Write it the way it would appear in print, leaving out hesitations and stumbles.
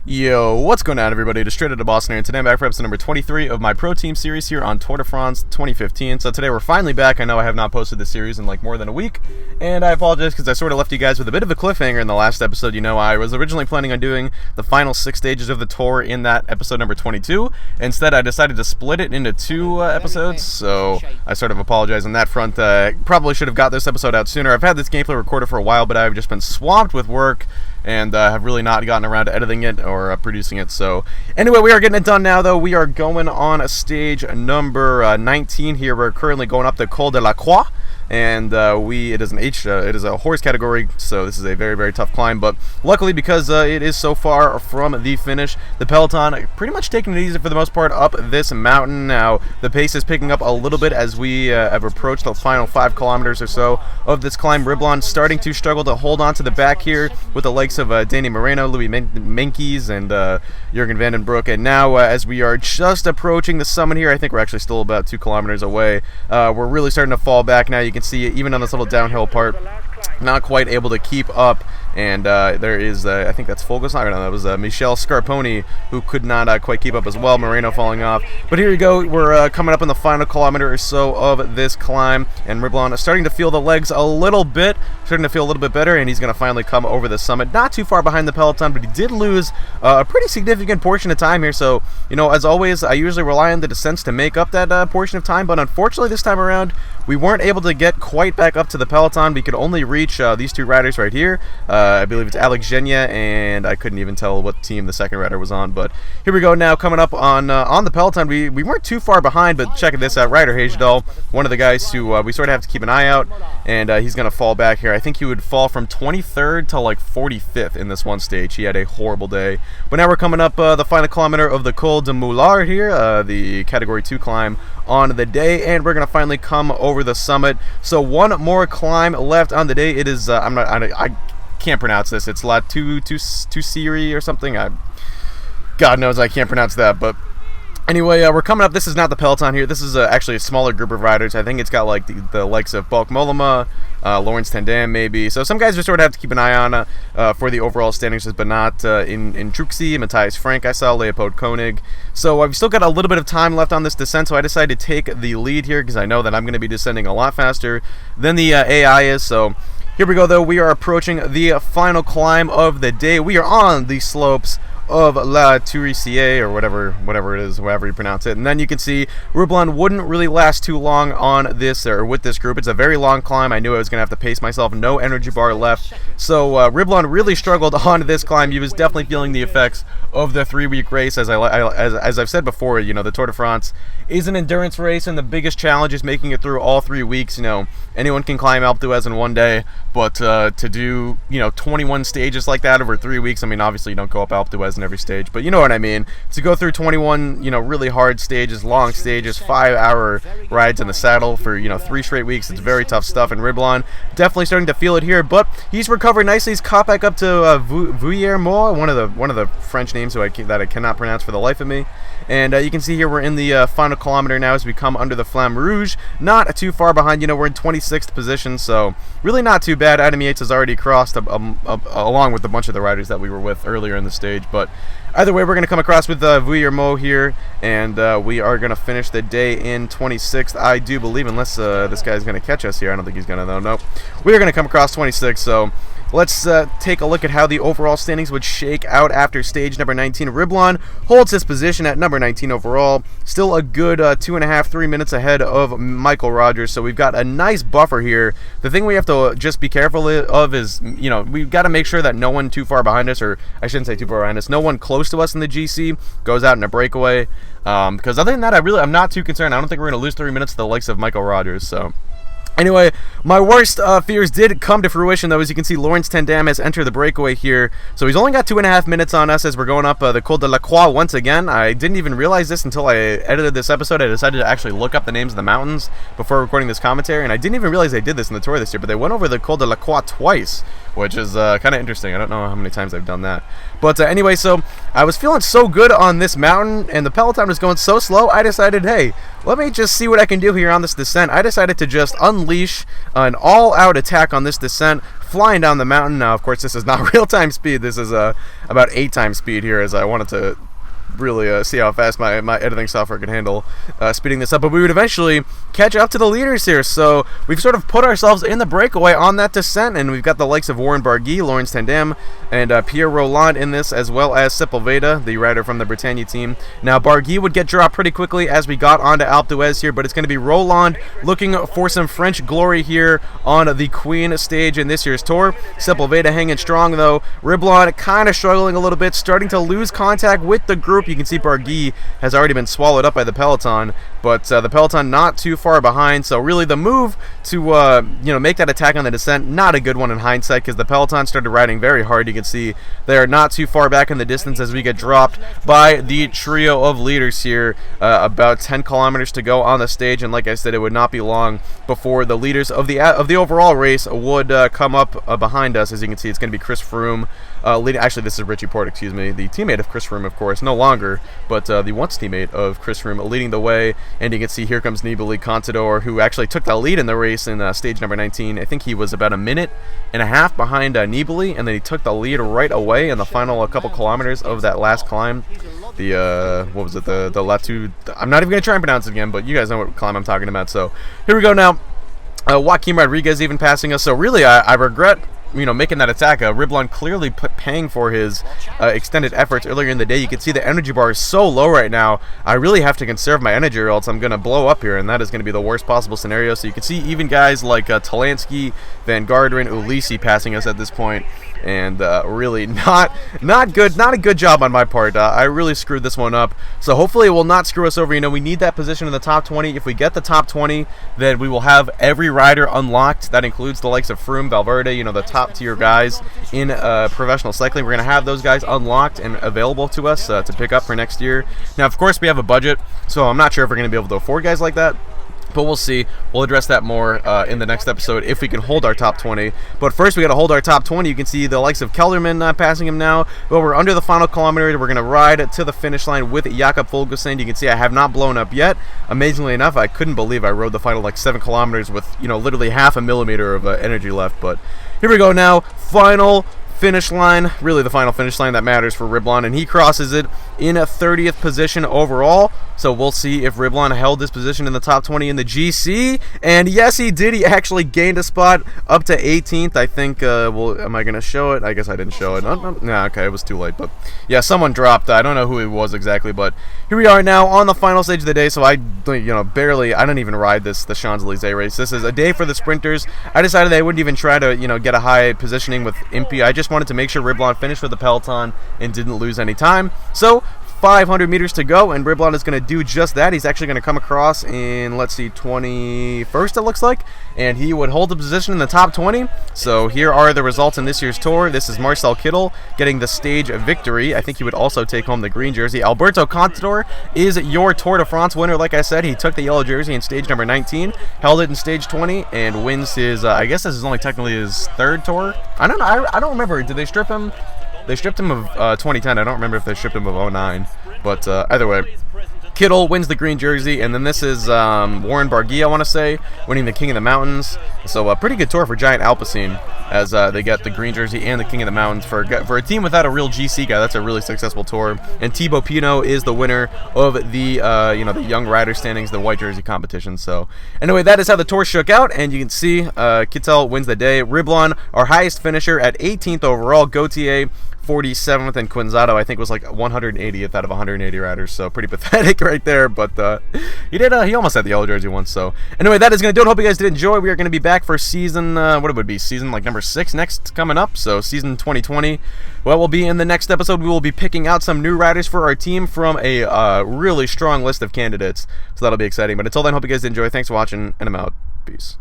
Yo, what's going on, everybody? Just straight out of Boston here, and today I'm back for episode number 23 of my Pro Team series here on Tour de France 2015. So today we're finally back. I know I have not posted this series in like more than a week, and I apologize because I sort of left you guys with a bit of a cliffhanger in the last episode. You know, I was originally planning on doing the final 6 stages of the tour in that episode number 22. Instead, I decided to split it into 2 episodes, so I sort of apologize on that front. Probably should have got this episode out sooner. I've had this gameplay recorded for a while, but I've just been swamped with work and have really not gotten around to editing it or producing it. So anyway, we are getting it done now, though. We are going on stage number 19 here. We're currently going up the Col de la Croix, and it is a horse category, so this is a very, very tough climb. But luckily, because it is so far from the finish, the peloton pretty much taking it easy for the most part up this mountain. Now the pace is picking up a little bit as we have approached the final 5 kilometers or so of this climb. Riblon starting to struggle to hold on to the back here with the likes of Danny Moreno, Louis Meintjes, and Jurgen van den Broek. And now as we are just approaching the summit here, I think we're actually still about 2 kilometers away, we're really starting to fall back now. You can see even on this little downhill part, not quite able to keep up. And there is, I think that's Volkswagen. That was Michel Scarponi, who could not quite keep up as well. Moreno falling off. But here you go. We're coming up on the final kilometer or so of this climb, and Riblon is starting to feel the legs a little bit, better, and he's going to finally come over the summit. Not too far behind the peloton, but he did lose a pretty significant portion of time here. So, you know, as always, I usually rely on the descents to make up that portion of time, but unfortunately this time around, we weren't able to get quite back up to the peloton. We could only reach these 2 riders right here. I believe it's Alex Genia, and I couldn't even tell what team the second rider was on. But here we go now, coming up on the peloton. We weren't too far behind, but check this out. Ryder Hagedal, one of the guys who we sort of have to keep an eye out, and he's going to fall back here. I think he would fall from 23rd to like 45th in this one stage. He had a horrible day. But now we're coming up the final kilometer of the Col de Moulard here, the Category 2 climb on the day, and we're going to finally come over the summit. So one more climb left on the day. It is, I can't pronounce this. It's La Tussiri or something. God knows I can't pronounce that. But anyway, we're coming up. This is not the peloton here. This is actually a smaller group of riders. I think it's got like the likes of Balk Mollema, Lawrence Tandem maybe. So some guys just sort of have to keep an eye on for the overall standings, but not in Truxi, Matthias Frank, I saw Leopold Koenig. So I've still got a little bit of time left on this descent, so I decided to take the lead here because I know that I'm going to be descending a lot faster than the AI is. So here we go, though. We are approaching the final climb of the day. We are on the slopes of La Tourisier, or whatever it is, however you pronounce it. And then you can see Riblon wouldn't really last too long on this, or with this group. It's a very long climb. I knew I was going to have to pace myself. No energy bar left. So Riblon really struggled on this climb. He was definitely feeling the effects of the 3-week race. As I've said before, you know, the Tour de France is an endurance race, and the biggest challenge is making it through all 3 weeks. You know, anyone can climb Alpe d'Huez in one day, but to do, you know, 21 stages like that over 3 weeks, I mean, obviously you don't go up Alpe d'Huez in every stage, but you know what I mean. To go through 21, you know, really hard stages, long stages, 5-hour rides in the saddle for, you know, 3 straight weeks, it's very tough stuff. And Riblon definitely starting to feel it here, but he's recovered nicely. He's caught back up to Vuillermoz, one of the French names that I cannot pronounce for the life of me. And you can see here we're in the final kilometer now as we come under the Flamme Rouge. Not too far behind. You know, we're in 26th position, so really not too bad. Adam Yates has already crossed along with a bunch of the riders that we were with earlier in the stage. But either way, we're going to come across with Vuillermoz here, and we are going to finish the day in 26th, I do believe, unless this guy's going to catch us here. I don't think he's going to, though. Nope. We are going to come across 26th, so let's take a look at how the overall standings would shake out after stage number 19. Riblon holds his position at number 19 overall. Still a good 2.5-3 minutes ahead of Michael Rogers, so we've got a nice buffer here. The thing we have to just be careful of is, you know, we've got to make sure that no one too far behind us, or I shouldn't say too far behind us, no one close to us in the GC goes out in a breakaway. Because other than that, I'm not too concerned. I don't think we're going to lose 3 minutes to the likes of Michael Rogers, so anyway, my worst fears did come to fruition, though. As you can see, Lawrence Tandem has entered the breakaway here. So he's only got 2.5 minutes on us as we're going up the Col de la Croix once again. I didn't even realize this until I edited this episode. I decided to actually look up the names of the mountains before recording this commentary, and I didn't even realize they did this in the tour this year, but they went over the Col de la Croix twice, which is kind of interesting. I don't know how many times I've done that. But anyway, so I was feeling so good on this mountain, and the peloton was going so slow, I decided, hey, let me just see what I can do here on this descent. I decided to just unleash an all-out attack on this descent, flying down the mountain. Now, of course, this is not real-time speed. This is about 8 times speed here, as I wanted to really see how fast my editing software can handle speeding this up. But we would eventually catch up to the leaders here. So we've sort of put ourselves in the breakaway on that descent, and we've got the likes of Warren Barguil, Lawrence Tandem, and Pierre Roland in this, as well as Sepulveda, the rider from the Britannia team. Now, Barguil would get dropped pretty quickly as we got onto Alpe d'Huez here, but it's going to be Roland looking for some French glory here on the Queen stage in this year's tour. Sepulveda hanging strong, though. Riblon kind of struggling a little bit, starting to lose contact with the group. You can see Barguil has already been swallowed up by the peloton, but the peloton not too far behind. So really the move to make that attack on the descent, not a good one in hindsight, because the peloton started riding very hard. You can see they are not too far back in the distance as we get dropped by the trio of leaders here. About 10 kilometers to go on the stage, and like I said, it would not be long before the leaders of the overall race would come up behind us. As you can see, it's going to be Chris Froome leading. Actually, this is Richie Porte, excuse me, the teammate of Chris Froome, of course, no longer, but the once teammate of Chris Froome leading the way. And you can see here comes Nibali Contador, who actually took the lead in the race in stage number 19. I think he was about a minute and a half behind Nibali, and then he took the lead right away in the final couple kilometers of that last climb. The what was it, the Latu, I'm not even going to try and pronounce it again, but you guys know what climb I'm talking about. So here we go now. Joaquim Rodriguez even passing us. So really I regret making that attack. Riblon clearly paying for his extended efforts earlier in the day. You can see the energy bar is so low right now. I really have to conserve my energy, or else I'm going to blow up here, and that is going to be the worst possible scenario. So you can see even guys like Talansky, Van Garderen, Ulisi passing us at this point, and really not good. Not a good job on my part. I really screwed this one up. So hopefully it will not screw us over. We need that position in the top 20. If we get the top 20, then we will have every rider unlocked. That includes the likes of Froome, Valverde, the top tier guys in professional cycling. We're going to have those guys unlocked and available to us to pick up for next year. Now, of course, we have a budget, so I'm not sure if we're going to be able to afford guys like that, but we'll see. We'll address that more in the next episode if we can hold our top 20. But first, we got to hold our top 20. You can see the likes of Kelderman passing him now. But we're under the final kilometer. We're going to ride to the finish line with Jakob Fuglsang. You can see I have not blown up yet. Amazingly enough, I couldn't believe I rode the final 7 kilometers with literally half a millimeter of energy left. But here we go now. Final finish line, really the final finish line that matters for Riblon, and he crosses it in a 30th position overall. So we'll see if Riblon held this position in the top 20 in the GC, and yes, he did. He actually gained a spot up to 18th. I think, am I going to show it? I guess I didn't show it. No, okay, it was too late, but yeah, someone dropped. I don't know who it was exactly, but here we are now on the final stage of the day. So I don't even ride the Champs-Elysees race. This is a day for the sprinters. I decided I wouldn't even try to, get a high positioning with Impey. I just wanted to make sure Riblon finished with the peloton and didn't lose any time. So 500 meters to go, and Riblon is going to do just that. He's actually going to come across in, let's see, 21st, it looks like, and he would hold the position in the top 20. So here are the results in this year's tour. This is Marcel Kittel getting the stage victory. I think he would also take home the green jersey. Alberto Contador is your Tour de France winner. Like I said, he took the yellow jersey in stage number 19, held it in stage 20, and wins his, I guess this is only technically his 3rd tour. I don't know. I don't remember. Did they strip him? They stripped him of 2010. I don't remember if they stripped him of 09. But either way, Kittel wins the green jersey, and then this is Warren Barguil, I want to say, winning the King of the Mountains. So a pretty good tour for Giant Alpecin, as they get the green jersey and the King of the Mountains for a team without a real GC guy. That's a really successful tour. And Thibaut Pinot is the winner of the the young rider standings, the white jersey competition. So anyway, that is how the tour shook out, and you can see Kittel wins the day. Riblon, our highest finisher, at 18th overall. Gautier 47th, and Quinzado I think was like 180th out of 180 riders, so pretty pathetic right there. But he almost had the yellow jersey once. So anyway, that is going to do it. Hope you guys did enjoy. We are going to be back for season season like number 6 next coming up, so season 2020. Well, we'll be in the next episode. We will be picking out some new riders for our team from a really strong list of candidates, so that'll be exciting. But until then, hope you guys did enjoy. Thanks for watching, and I'm out. Peace.